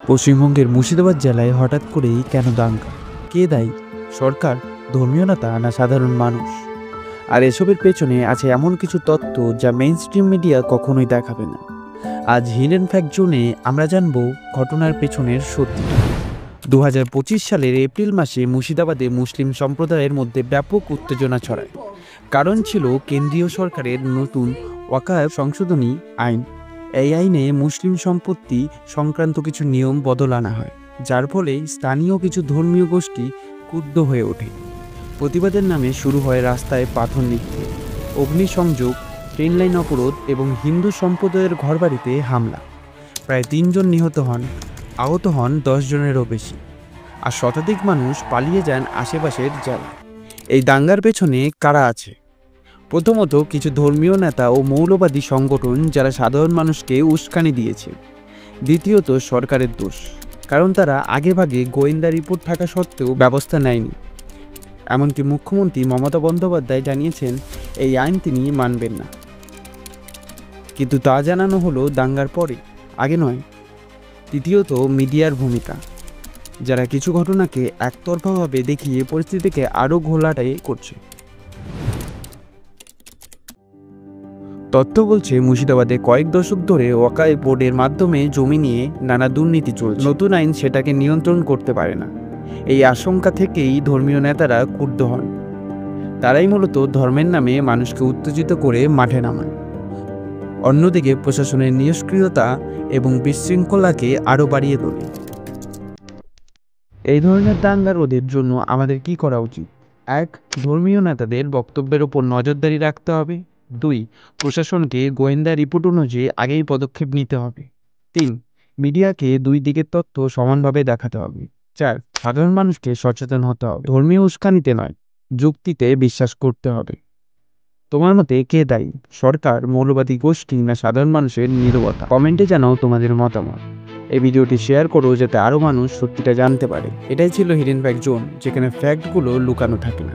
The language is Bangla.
পশ্চিমবঙ্গের মুর্শিদাবাদ জেলায় হঠাৎ করেই কেন দাঙ্গা? কে দায়ী? সরকার, ধর্মীয় নেতা না সাধারণ মানুষ? আর এসবের পেছনে আছে এমন কিছু তথ্য যা মেইন স্ট্রিম মিডিয়া কখনোই দেখাবে না। আজ হিডেন ফ্যাক্ট জোনে আমরা জানব ঘটনার পেছনের সত্যি। 2025 সালের এপ্রিল মাসে মুর্শিদাবাদে মুসলিম সম্প্রদায়ের মধ্যে ব্যাপক উত্তেজনা ছড়ায়। কারণ ছিল কেন্দ্রীয় সরকারের নতুন ওয়াকফ সংশোধনী আইন। এই আইনে মুসলিম সম্পত্তি সংক্রান্ত কিছু নিয়ম বদল আনা হয়, যার ফলে স্থানীয় কিছু ধর্মীয় গোষ্ঠী ক্ষুব্ধ হয়ে ওঠে। প্রতিবাদের নামে শুরু হয় রাস্তায় পাথর নিক্ষেপ, অগ্নিসংযোগ, ট্রেন লাইন অবরোধ এবং হিন্দু সম্প্রদায়ের ঘরবাড়িতে হামলা। প্রায় 3 জন নিহত হন, আহত হন 10 জনেরও বেশি, আর শতাধিক মানুষ পালিয়ে যান আশেপাশের জেলায়। এই দাঙ্গার পেছনে কারা আছে? প্রথমত, কিছু ধর্মীয় নেতা ও মৌলবাদী সংগঠন যারা সাধারণ মানুষকে উস্কানি দিয়েছে। দ্বিতীয়ত, সরকারের দোষ, কারণ তারা আগেভাগে গোয়েন্দা রিপোর্ট থাকা সত্ত্বেও ব্যবস্থা নেয়নি। এমনকি মুখ্যমন্ত্রী মমতা বন্দ্যোপাধ্যায় জানিয়েছেন এই আইন তিনি মানবেন না, কিন্তু তা জানানো হলো দাঙ্গার পরে, আগে নয়। তৃতীয়ত, মিডিয়ার ভূমিকা, যারা কিছু ঘটনাকে একতরফাভাবে দেখিয়ে পরিস্থিতিকে আরও ঘোলাটে করছে। তথ্য বলছে মুর্শিদাবাদে কয়েক দশক ধরে ওয়াকফ বোর্ডের মাধ্যমে জমি নিয়ে নানা দুর্নীতি চলছে। নতুন আইন সেটাকে নিয়ন্ত্রণ করতে পারে না। এই আশঙ্কা থেকেই ধর্মীয় নেতারা ক্ষুব্ধ হন। তারাই মূলত ধর্মের নামে মানুষকে উত্তেজিত করে মাঠে নামায়। অন্যদিকে প্রশাসনের নিষ্ক্রিয়তা এবং বিশৃঙ্খলাকে আরও বাড়িয়ে তোলে। এই ধরনের দাঙ্গা রোধের জন্য আমাদের কি করা উচিত? 1. ধর্মীয় নেতাদের বক্তব্যের ওপর নজরদারি রাখতে হবে। 2. প্রশাসনকে গোয়েন্দা রিপোর্ট অনুযায়ী আগেই পদক্ষেপ নিতে হবে। 3. মিডিয়াকে দুই দিকের তথ্য সমানভাবে দেখাতে হবে। 4. সাধারণ মানুষকে সচেতন হতে হবে, ধর্মীয় উস্কানিতে নয়, যুক্তিতে বিশ্বাস করতে হবে। তোমার মতে কে দায়ী? সরকার, মৌলবাদী গোষ্ঠী না সাধারণ মানুষের নীরবতা? কমেন্টে জানাও তোমাদের মতামত। এই ভিডিওটি শেয়ার করো যাতে আরও মানুষ সত্যিটা জানতে পারে। এটাই ছিল হিডেন ফ্যাক্ট জোন, যেখানে ফ্যাক্টগুলো লুকানো থাকে না।